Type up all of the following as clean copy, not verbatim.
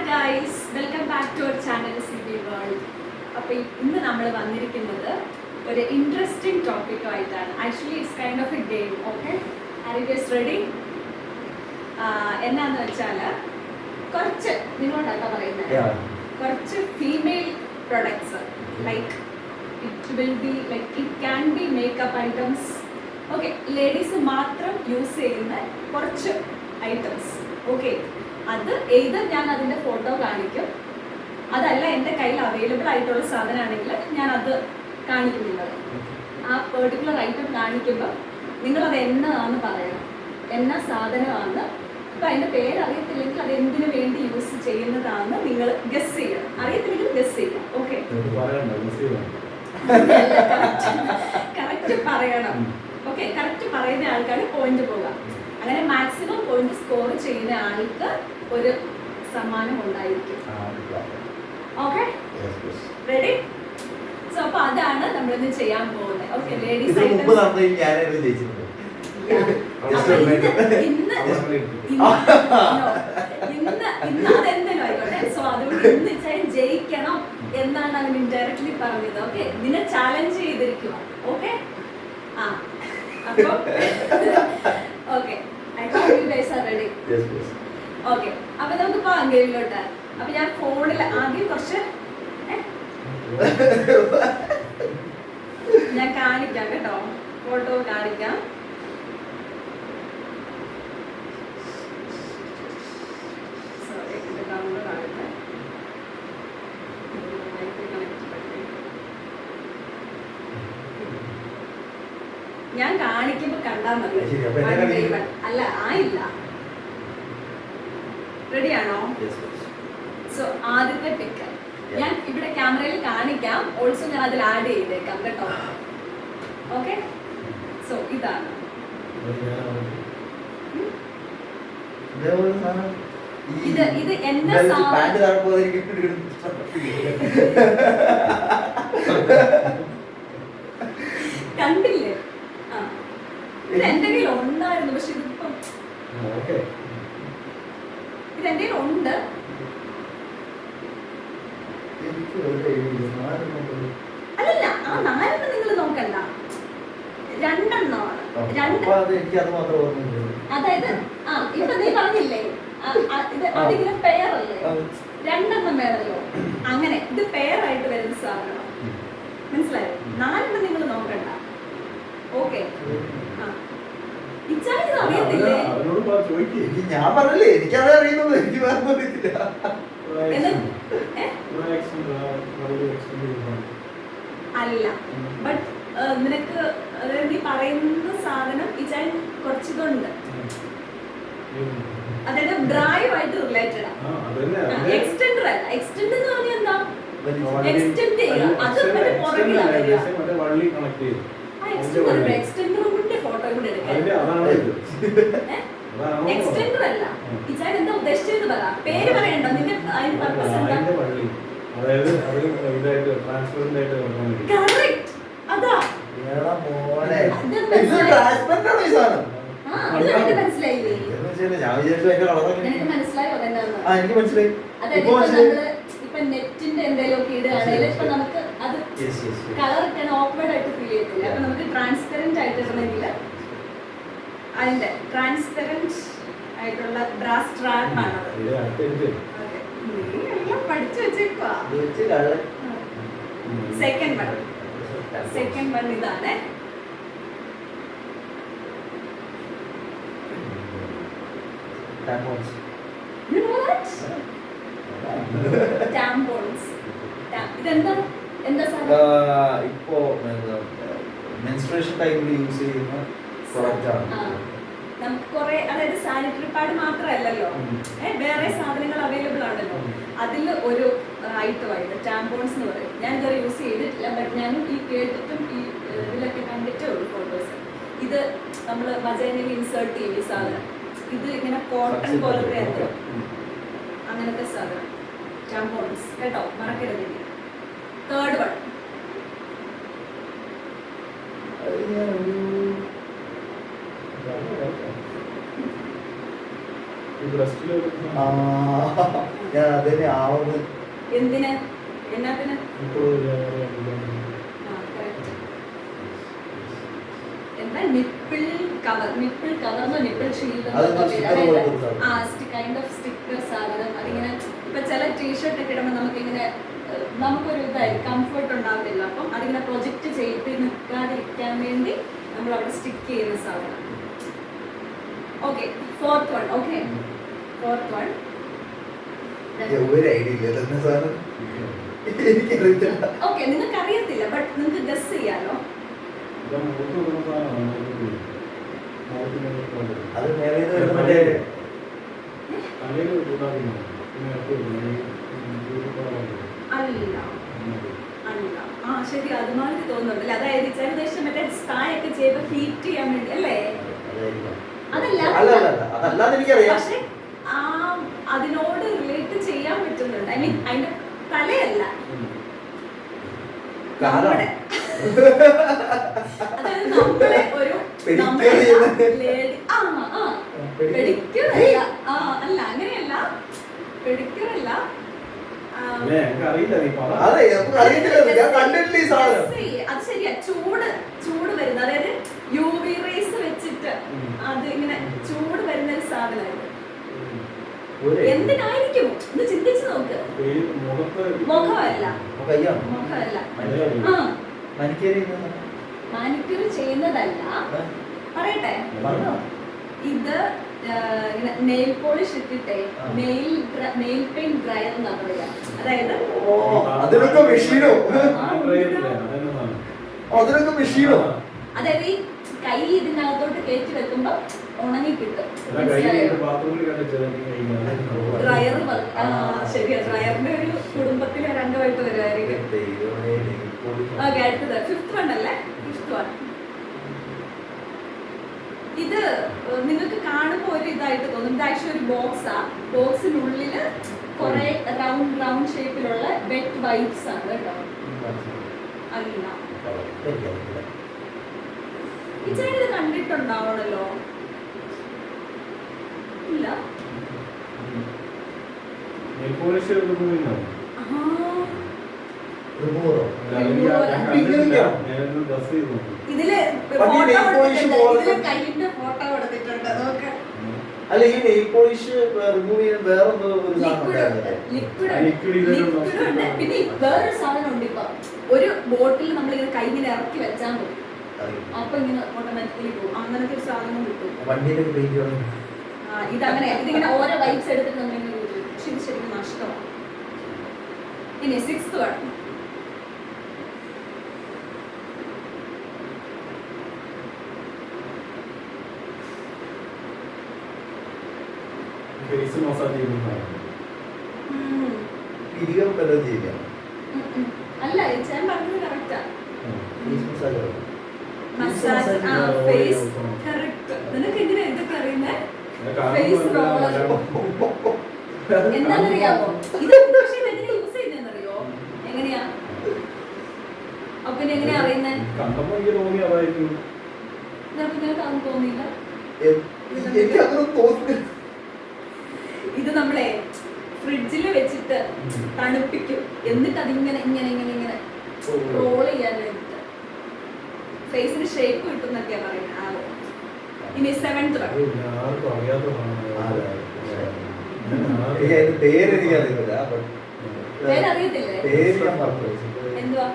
Guys, welcome back to our channel CB world. അപ്പോൾ ഇന്ന് നമ്മൾ വന്നിരിക്കുന്നത് ഒരു ഇൻട്രസ്റ്റിംഗ് ടോപ്പിക്കുമായിട്ടാണ്. Actually it's kind of a game. Okay, are you guys ready? എന്നാന്ന് വെച്ചാൽ കുറച്ച് നിങ്ങളോടാണ് പറയുന്നത്, കുറച്ച് female products like it will be like it can be makeup items. Okay, ladies മാത്രം യൂസ് ചെയ്യുന്ന കുറച്ച് ഐറ്റംസ്. ഓക്കെ, അത് ഏത് ഞാൻ അതിൻ്റെ ഫോട്ടോ കാണിക്കും, അതല്ല എൻ്റെ കയ്യിൽ അവൈലബിൾ ആയിട്ടുള്ള സാധനമാണെങ്കിൽ ഞാൻ അത് കാണിക്കുന്നില്ല. ആ പെർട്ടിക്കുലർ ഐറ്റം കാണിക്കുമ്പോൾ നിങ്ങളത് എന്നതാണെന്ന് പറയണം, എന്ന സാധനമാണ്. ഇപ്പം അതിൻ്റെ പേര് അറിയത്തില്ലെങ്കിൽ അത് എന്തിനു വേണ്ടി യൂസ് ചെയ്യുന്നതാണെന്ന് നിങ്ങൾ ഗസ് ചെയ്യണം. അറിയത്തില്ലെങ്കിൽ ഗസ് ചെയ്യാം. ഓക്കെ, കറക്റ്റ് പറയണം. ഓക്കെ, കറക്റ്റ് പറയുന്ന ആൾക്കാണ് പോയിന്റ് പോകാം. അങ്ങനെ മാക്സിമം പോയിന്റ് സ്കോർ ചെയ്യുന്ന ആൾക്ക് ഒരു സമ്മാനം ഉണ്ടായിരിക്കും. Okay, ready? സോ അപ്പൊ അതാണ് നമ്മളിന്ന് ചെയ്യാൻ പോകുന്നത്. ഓക്കെ, ലേഡീസ് ഇന്ന് അതെന്തെങ്കിലും ആയിക്കോട്ടെ. സോ അതുകൊണ്ട് ഇന്ന് ജയിക്കണം എന്നാണ് അവൻ ഇൻഡയറക്ട്ലി പറഞ്ഞത്. ഓക്കെ, നിന്നെ ചാലഞ്ച് ചെയ്തിരിക്കുക. ഓക്കെ, ആ അപ്പൊ okay, I hope you guys are ready. Okay, അപ്പൊ നമുക്ക് പോകാം ഗെയിമിലോട്ട്. അപ്പൊ ഞാൻ ഫോണിൽ ആദ്യം കുറച്ച് ഞാൻ കാണിക്കാം കേട്ടോ, ഫോട്ടോ കാണിക്കാം. സോറി, ഇത് ഡൗൺലോഡ് ആകട്ടെ. ഞാൻ കാണിക്കുമ്പോ കണ്ടാൽ മതി. അല്ല, ആയില്ല. റെഡിയാണോ? സോ ആദ്യത്തെ പിക്ക് ഞാൻ ഇവിടെ ക്യാമറയിൽ കാണിക്കാം. ഓൾസോ ഞാൻ അതിൽ ആഡ് ചെയ്തേക്കാം കേട്ടോ. ഓക്കെ, സോ ഇതാണ്. ഇത് എന്നെ കണ്ടില്ലേ? ആ, ഇത് എന്റെ കയ്യിൽ ഉണ്ടായിരുന്നു, പക്ഷെ ഇതിപ്പം ഇത് എന്റെ കയ്യിൽ ഉണ്ട്. അല്ലല്ല, ആ 4 നിങ്ങൾ നോക്കണ്ട, 2 എണ്ണമാണ്. അതായത് ആ ഇപ്പൊ നീ പറഞ്ഞില്ലേ ഇത് അതിങ്ങനെ പെയർ അല്ലേ, 2 വേണല്ലോ. അങ്ങനെ ഇത് പെയർ ആയിട്ട് വരുന്ന സാധനം, മനസ്സിലായോ? 4 നിങ്ങൾ നോക്കണ്ട. ഓക്കെ, ഇച്ചാലിത് അറിയത്തില്ലേ? ഞാൻ പറഞ്ഞല്ലേ, എനിക്കത് അറിയുന്നത്. എനിക്ക് അല്ല, ബട്ട് നിനക്ക് അതായത് നീ പറയുന്ന സാധനം ഇച്ചാൻ കുറച്ചിതുണ്ട്, അതായത് ഡ്രൈവായിട്ട് റിലേറ്റഡ് ആണ്. എക്സ്റ്റെൻഡർ അല്ല. എക്സ്റ്റെൻഡ് എന്ന് പറഞ്ഞാൽ എന്താ? എക്സ്റ്റെൻഡ് ചെയ്യുക. അത് മറ്റേ പുറകിലാണ് വരിക. എക്സ്റ്റെൻഡറിന്റെ ഫോട്ടോ കൂടെ എടുക്കാം. എക്സ്റ്റെൻഡർ അല്ല. ഇച്ചാൻ എന്താ ഉദ്ദേശിച്ചത് പറ, പേര് പറയണ്ട. നിന്റെ പർപ്പസ് എന്താ? കറക്റ്റ്, അതാ. മനസ്സിലായില്ലേ? നിനക്ക് മനസ്സിലായോ അതെന്താന്ന്? അതായത് ഇപ്പൊ നെറ്റിന്റെ എന്തെങ്കിലും ഒക്കെ ഇടുകയാണെങ്കിൽ ഇപ്പൊ നമുക്ക് അത് കളർ ഇട്ടാണ് ഓക്വേർഡ് ആയിട്ട് ഫീൽ ചെയ്യത്തില്ല. അപ്പൊ നമുക്ക് ട്രാൻസ്പെറന്റ് ആയിട്ട് ഇടണമെങ്കിൽ അതിന്റെ ട്രാൻസ്പെറന്റ് ആയിട്ടുള്ള ബ്രാസ് സ്ട്രാപ്പ് ആണത്. എല്ലാം പഠിച്ചു വെച്ചേക്കുവാ. സെക്കൻഡ് വൺ ഇതാണ്. You know that? Tampons. ഇതെന്താ സാധനം? ഇപ്പോ മെൻസ്ട്രേഷൻ ടൈമിൽ യൂസ് ചെയ്യുന്ന പ്രോഡക്റ്റ് ആണ്. നമുക്ക് കുറെ, അതായത് സാനിറ്ററി പാഡ് മാത്രമല്ലല്ലോ, വേറെ സാധനങ്ങൾ അവൈലബിൾ ആണല്ലോ. അതിൽ ഒരു ഐറ്റമായിട്ട് ടാമ്പോൺസ് എന്ന് പറയും. ഞാൻ ഇതുവരെ യൂസ് ചെയ്തിട്ടില്ല, ബട്ട് ഞാനും ഈ കേട്ടിട്ടും ഈ ഇതിലൊക്കെ കണ്ടിട്ടേ ഉള്ളൂ ഫോട്ടോസ്. ഇത് നമ്മൾ വജൈനയിൽ ഇൻസേർട്ട് ചെയ്യും ഈ സാധനം. ഇത് ഇങ്ങനെ കോട്ടൺ പോലത്തെ എന്തോ അങ്ങനത്തെ സാധനം, ടാമ്പോൺസ് കേട്ടോ, മറക്കരുത്. തേർഡ് വൺ ഞാൻ അതിനെ ആവുന്നു. എന്തിന് എന്നാത്തിന് എന്താ nipple cover nipple shield kind of sticker സാധനം. അതിങ്ങനെ ഇപ്പൊ ചില ടീഷർട്ട് ഒക്കെ ഇടുമ്പോൾ നമുക്കിങ്ങനെ നമുക്കൊരു ഇതായി കംഫർട്ട് ഉണ്ടാവില്ല. അപ്പം അതിങ്ങനെ പ്രൊജക്റ്റ് ചെയ്ത് നിൽക്കാതിരിക്കാൻ വേണ്ടി നമ്മൾ അവിടെ സ്റ്റിക്ക് ചെയ്യുന്ന സാധനം. Okay, fourth one. Okay, fourth one. ഒരു ഐഡിയ ഇല്ല സാധനം, എനിക്കറിയത്തില്ല. ഓക്കെ, നിങ്ങൾക്ക് അറിയത്തില്ല, ബട്ട് നിങ്ങൾക്ക് ഗസ് ചെയ്യാലോ. അത് മേലെ മറ്റേ അല്ല അല്ല, ആ ശരി, അതുമാതിരി തോന്നുന്നുണ്ടല്ലേ. അതായത് ഏകദേശം മറ്റേ സ്കായ ഒക്കെ ചെയ്ത് ഹീറ്റ് ചെയ്യാൻ വേണ്ടി അല്ലേ? അതല്ല, അതല്ലാതെ എനിക്കറിയാം. പക്ഷെ ആ അതിനോട് റിലേറ്റ് ചെയ്യാൻ പറ്റുന്നുണ്ട്. ഐ മീൻ അതിന്റെ തലയല്ല, നമ്മുടെ അതായത് നമ്മളെ ഒരു പെഡിക്യൂറല്ല, അല്ല അങ്ങനെയല്ല, പെഡിക്യൂറല്ല. അത് ശരിയാ, ചൂട് വരുന്നത്, അതായത് UV റേസ് വെച്ചിട്ട് അത് ഇങ്ങനെ ചൂട് വരുന്ന ഒരു സാധനമായിരുന്നു. എന്തിനായിരിക്കും ഒന്ന് ചിന്തിച്ചു നോക്ക്. മുഖമല്ല, മാനിക്യൂർ ചെയ്യുന്നതല്ല. പറയട്ടെ, ഇത് നെയിൽ പോളിഷ് ഇട്ടിട്ടേ നെയിൽ പെയിന്റ് ഡ്രയർ എന്നാ പറയാ. അതായത് അതായത് ഈ കൈ ഇതിനകത്തോട്ട് കയറ്റി വെക്കുമ്പോ ഉണങ്ങി കിട്ടും. ഡ്രയർ, ശരിയാ, ഡ്രയറിന്റെ ഒരു കുടുംബത്തിലെ ഒരു അംഗമായിട്ട് വരുമായിരിക്കും. ഓക്കെ, അടുത്തത് ഫിഫ്ത് വൺ അല്ലേ? Fifth one. ഇത് നിങ്ങൾക്ക് കാണുമ്പോൾ ഒരു ഇതായിട്ട് തോന്നും. ഇത് ആക്ച്വലി ഒരു ബോക്സാ. ബോക്സിനുള്ളില് കുറെ റൗണ്ട് ഷേപ്പിലുള്ള വെറ്റ് വൈപ്സ് ആണ് കേട്ടോ. അല്ല, ഈ ചേട്ടൻ ഇത് കണ്ടിട്ടുണ്ടാവണല്ലോ. ഇല്ല, ഇതില് കയ്യിന്റെ ഫോട്ടോ കൊടുത്തിട്ടുണ്ട്. അല്ല, ഈ നെയിൽ പോളിഷ് റിമൂവ് ചെയ്യാൻ വേറെ ലിക്വിഡ്. പിന്നെ വേറൊരു സാധനം ഉണ്ട്. ഇപ്പൊ ഒരു ബോട്ടിൽ നമ്മളിങ്ങനെ കൈ ഇങ്ങനെ ഇറക്കി വെച്ചാൽ മതി, അപ്പൊ ഇങ്ങനെ ഓട്ടോമാറ്റിക്കലി പോകും. അങ്ങനത്തെ ഒരു സാധനം കിട്ടും. ഇതങ്ങനെ ഇതിങ്ങനെ ഓരോ വൈബ്സ് എടുത്തിട്ട് നമ്മളിങ്ങനെ യൂസ്. പക്ഷെ ഇത് ശരിക്കും നഷ്ടമാണ്. ഇനി സിക്സ്ത് വൺ. അല്ല, ഞാൻ പറഞ്ഞത് കറക്റ്റാ. Massage, face, correct. നിനക്ക് എങ്ങനെ എന്തൊക്കെ അറിയുന്നേ? ഫേസ് റോളർ എന്താണെന്നറിയാമോ? ഇത് പക്ഷേ എങ്ങനെ യൂസ് ചെയ്യുന്നതെന്നറിയോ? എങ്ങനെയാ? അപ്പൊ എങ്ങനെയാ അറിയുന്നേ? നിനക്ക് തോന്നിയില്ല? ഇത് നമ്മളെ ഫ്രിഡ്ജിൽ വെച്ചിട്ട് തണുപ്പിക്കും, എന്നിട്ട് അതിങ്ങനെ ഇങ്ങനെ ഇങ്ങനെ ഇങ്ങനെ റോൾ ചെയ്യാൻ വേണ്ടിട്ട് ഫേസിന് ഷേപ്പ് കിട്ടും എന്നൊക്കെയാ പറയുന്നത്. ഇനി സെവൻത് വൺ. പേരറിയത്തില്ലേ? എന്തുവാ?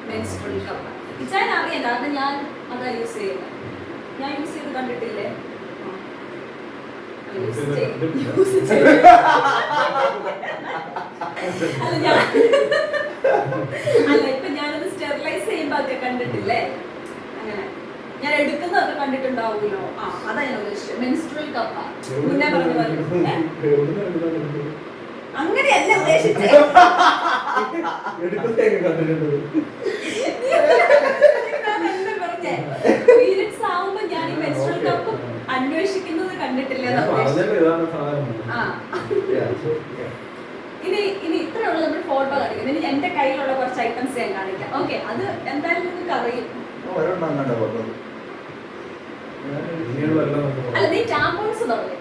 Menstrual cup. ഇച്ചാൻ അറിയാം, കാരണം ഞാൻ അതാ യൂസ് ചെയ്യുന്നത്. ഞാൻ യൂസ് ചെയ്ത് കണ്ടിട്ടില്ലേ? അല്ല, ഇപ്പൊ ഞാനത് സ്റ്റെറിലൈസ് ചെയ്യുമ്പോ ഒക്കെ കണ്ടിട്ടില്ലേ? അങ്ങനെ ഞാൻ എടുക്കുന്നതൊക്കെ കണ്ടിട്ടുണ്ടാവുമല്ലോ. അതാ ഞാൻ ഉദ്ദേശിച്ചത്. മെൻസ്ട്രുവൽ കപ്പാ. മുന്നേ പറഞ്ഞു അങ്ങനെയല്ല ഉദ്ദേശിച്ചത്. പീരിയഡ്സ് ആവുമ്പോ ഞാൻ ഈ മെൻസ്ട്രുവൽ കപ്പ് അന്വേഷിക്കുന്നത് കണ്ടിട്ടില്ല. ഇനി ഇത്രയുള്ള നമ്മൾ ഫോട്ടോ കാണിക്കുന്നത്. ഇനി എന്റെ കയ്യിലുള്ള കുറച്ച് ഐറ്റംസ് ഞാൻ കാണിക്കാം. ഓക്കെ, അത് എന്തായാലും നിങ്ങൾക്ക് അറിയും. അല്ല, നീ ടാമ്പോൺസ് പറയും.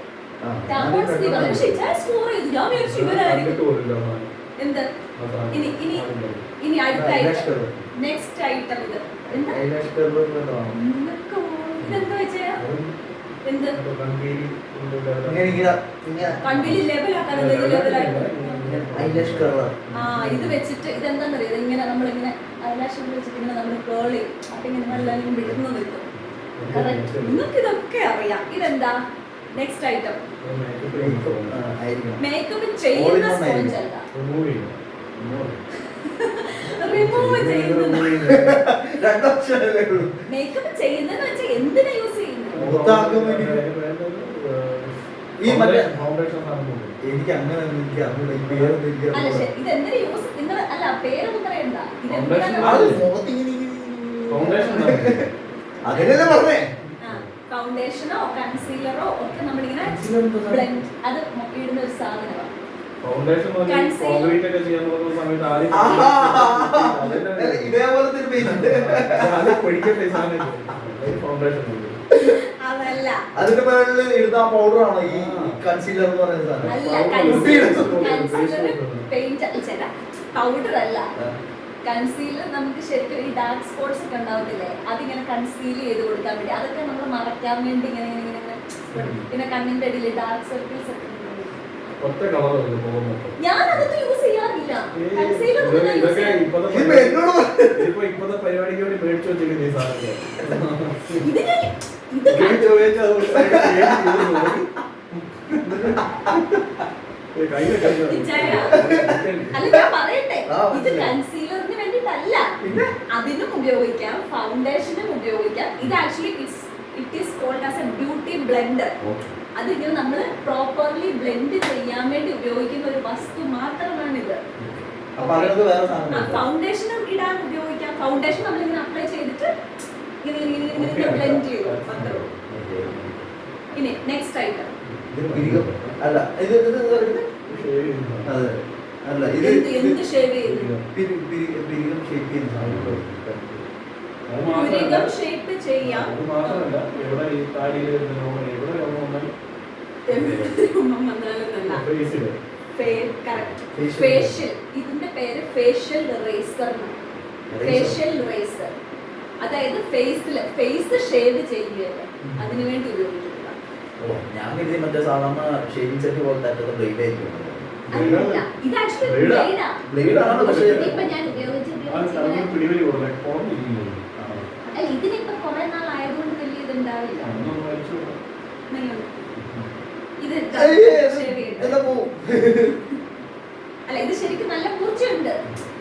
ടാമ്പോൺസ് നീ പറഞ്ഞു. പക്ഷെ ഞാൻ സ്കോർ ചെയ്തു. ഞാൻ വിചാരിച്ചു ഇവരായിരിക്കും. എന്ത് ഇനി അടുത്ത ഐറ്റം, നെക്സ്റ്റ് ഐറ്റം ഇത് എന്താ ഇതെന്താ വെച്ചാ എന്ത് കൺവീലി ലെവലാക്കാൻ ഇത് വെച്ചിട്ട് ഇതെന്താന്നറിയത്, ഇങ്ങനെ നമ്മളിങ്ങനെ ഐലാഷ് വെച്ചിട്ട് ഇങ്ങനെ നമ്മൾ കേൾ ചെയ്യും. അപ്പൊ ഇങ്ങനെ നല്ല വിടുന്നു നിൽക്കും. കറക്റ്റ്. നിങ്ങൾക്ക് ഇതൊക്കെ അറിയാം. ഇതെന്താ നെക്സ്റ്റ് ഐറ്റം? മേക്കപ്പ് ചെയ്യുന്ന സ്പോഞ്ച് അല്ല, റിമൂവ് ചെയ്യുന്ന. മേക്കപ്പ് ചെയ്യുന്നതെന്ന് വെച്ചാൽ എന്തിനാ യൂസ് ചെയ്യുന്നത്? എനിക്ക് അങ്ങനെ അല്ല ഇതെന്തിനാ യൂസ്, നിങ്ങൾ അല്ല പേരൊന്നും പറയണ്ട. അതിനല്ലേ പറഞ്ഞേ. ഫൗണ്ടേഷനോ കൺസീലറോ ഒക്കെ നമ്മളിങ്ങനെ ബ്ലെൻഡ് അത് ഇടുന്ന ഒരു സാധനമാണ്. അതല്ല, അതിന്റെ പേരിൽ ഇടുന്ന പൗഡർ ആണോ ഈ കൺസീലർ എന്ന് പറയുന്നത്? പൗഡർ അല്ല. കൺസീലർ നമുക്ക് ശരിക്കും ഈ ഡാർക്ക് സ്പോട്ട്സ് ഒക്കെ ഉണ്ടാവത്തില്ലേ, അതിങ്ങനെ കൺസീൽ ചെയ്ത് കൊടുക്കാൻ വേണ്ടി, അതൊക്കെ നമ്മൾ മറക്കാൻ വേണ്ടി ഇങ്ങനെ ഇങ്ങനെ പിന്നെ കണ്ണിന്റെ അടിയിൽ ഡാർക്ക് സർക്കിൾസ് ഒക്കെ. ഞാൻ അതൊന്നും യൂസ് ചെയ്യാറില്ല. കൺസീലർ പരിപാടിക്ക് വേണ്ടി മേടിച്ചു വെച്ചിരിക്കുന്ന അല്ല ഞാൻ പറയട്ടെ, ഇത് കൺസീലറിന് വേണ്ടിട്ടല്ല, അതിനും ഉപയോഗിക്കാം, ഫൗണ്ടേഷനും ഉപയോഗിക്കാം. ഇത് actually it is called as a beauty blender. അതിങ്ങനെ നമ്മൾ പ്രോപ്പർലി ബ്ലെൻഡ് ചെയ്യാൻ വേണ്ടി ഉപയോഗിക്കുന്ന ഒരു വസ്തു മാത്രമാണ് ഇത്. ഫൗണ്ടേഷനും ഇടാൻ ഉപയോഗിക്കാം. ഫൗണ്ടേഷൻ നമ്മളിങ്ങനെ അപ്ലൈ ചെയ്തിട്ട് ഇങ്ങനെ ഇങ്ങനെ ബ്ലെൻഡ് ചെയ്യും. ഇനി നെക്സ്റ്റ് ഐറ്റം അല്ല ഇത് അല്ല ഇത് എന്ത് ഷേവ് ചെയ്യുന്നു? പിരികം ഷേപ്പ് ചെയ്യുന്ന പുരികം ഷേപ്പ് ചെയ്യാം. ഫേഷ്യൽ, ഇതിന്റെ പേര് ഫേഷ്യൽ റേസർ. ഫേഷ്യൽ റേസർ അതായത് ഫേസ് ഷേവ് ചെയ്യുകയല്ലേ, അതിനു വേണ്ടി ഉപയോഗിക്കുന്നത്. ഞാൻ കരുതി മറ്റേ സാധാരണ ഷേവിംഗ് സെറ്റ് പോലത്തെ ബ്ലേഡ് ആയിരിക്കും. ഇത് ആക്ച്വലി ബ്ലേഡാ. ബ്ലേഡാണ്, പക്ഷേ ഇപ്പൊ ഞാൻ അല്ല ഇതിനിപ്പോ കുറെ നാളായതുകൊണ്ട് വലിയ ഇതുണ്ടാവില്ല. ഇത് അല്ല ഇത് ശരിക്കും നല്ല മൂർച്ചയുണ്ട്.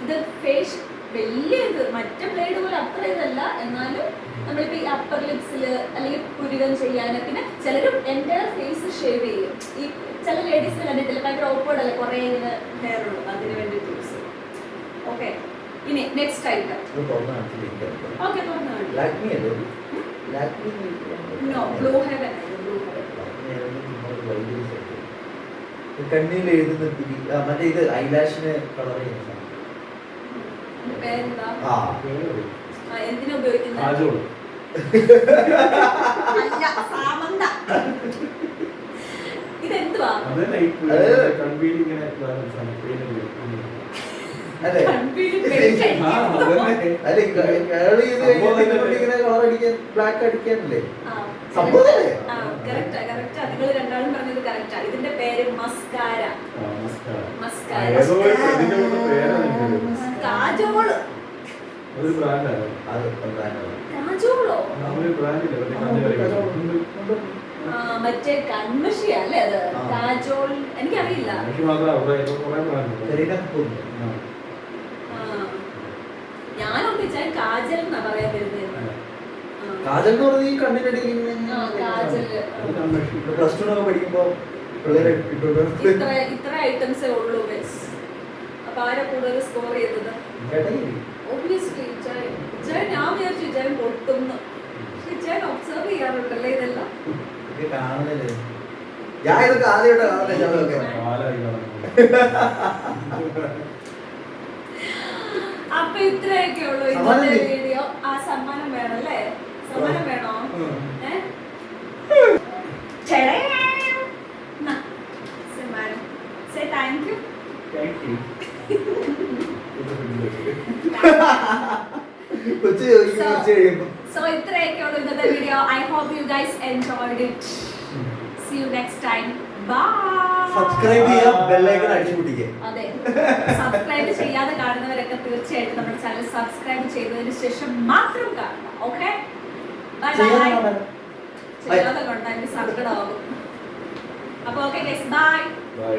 ഇത് ഫേസ് വലിയ ഇത് മറ്റേ ബ്ലേഡ് പോലെ അത്ര ഇതല്ല. എന്നാലും നമ്മളിപ്പോ ഈ അപ്പർ ലിപ്സില് അല്ലെങ്കിൽ പുരികം ചെയ്യാന്, പിന്നെ ചിലര് എന്റെ ഫേസ് ഷേവ് ചെയ്യും. ഈ ചില ലേഡീസിന് കണ്ടിട്ടില്ല, ഭയങ്കര ഓപ്പോർഡ് അല്ലേ, കുറെ ഇങ്ങനെ ഹെയർ ഉള്ളൂ, അതിന് വേണ്ടി യൂസ് ചെയ്യും. ഓക്കെ, ഇനി next item. Okay no blue heaven. കണ്ണിൽ എഴുതുന്ന മറ്റേ ഇത് ഐലാഷിന് കളർ ചെയ്യുന്ന പേരെന്താ? എന്തിനാ ഉപയോഗിക്കുന്നത്? അല്ല, സാമന്ത. ഇതെന്തുവാ? ബ്ലാക്ക് അടിക്കാനല്ലേ? നിങ്ങൾ രണ്ടാളും പറഞ്ഞത് കറക്റ്റാ. ഇതിന്റെ പേര് മസ്കാര. കാജോള്. കാജോളോ? മറ്റേ കൺമഷി അല്ലേ അത്? കാജോൾ എനിക്കറിയില്ല. ഞാനൊന്നിച്ചാൽ കാജൽ എന്നാ പറയാൻ വരുന്നത്. കാജൽ എന്ന് പറഞ്ഞ ഈ കണ്ണിനടി പ്ലസ് ടു പഠിക്കുമ്പോ ഇത്ര ഐറ്റംസേ ഉള്ളൂ. അപ്പൊ ആരാ കൂടുതൽ സ്കോർ ചെയ്തത്? ഒബ്വിയസ്ലി ഞാൻ വിചാരിച്ചു ജയൻ പൊട്ടുന്നു. ജയൻ ഒബ്സർവ് ചെയ്യാറുണ്ടല്ലേ ഇതെല്ലാം? കാണുന്നില്ലേ? ഞാൻ ഇതൊക്കെ ആദ്യമായിട്ട് കാണുന്നില്ല. അപ്പൊ ഇത്രയൊക്കെ ഉള്ളൂ ഇന്നത്തെ വീഡിയോ. ആ സമ്മാനം വേണല്ലേ? സമ്മാനം വേണോ? Thank you. Thank you. കൊച്ചു ചോദിക്കും കുറച്ച് കഴിയുമ്പോൾ. സോ ഇത്രയൊക്കെയുള്ള ഇന്നത്തെ video. I hope you guys enjoyed it. See you next time. Bye. Subscribe ചെയ്യുക, ബെല്ലൈക്കൺ അടിച്ചു പൊട്ടിക്കുക. അതെ, സബ്സ്ക്രൈബ് ചെയ്യാതെ കാണുന്നവരൊക്കെ തീർച്ചയായിട്ടും നമ്മുടെ ചാനൽ സബ്സ്ക്രൈബ് ചെയ്തതിന് ശേഷം മാത്രം കാണണം. Okay, bye bye. ചെയ്യാതെ കണ്ടാൽ എനിക്ക് സങ്കടമാകും. അപ്പോൾ ഓക്കെ ഗൈസ്, ബൈ. ബൈ.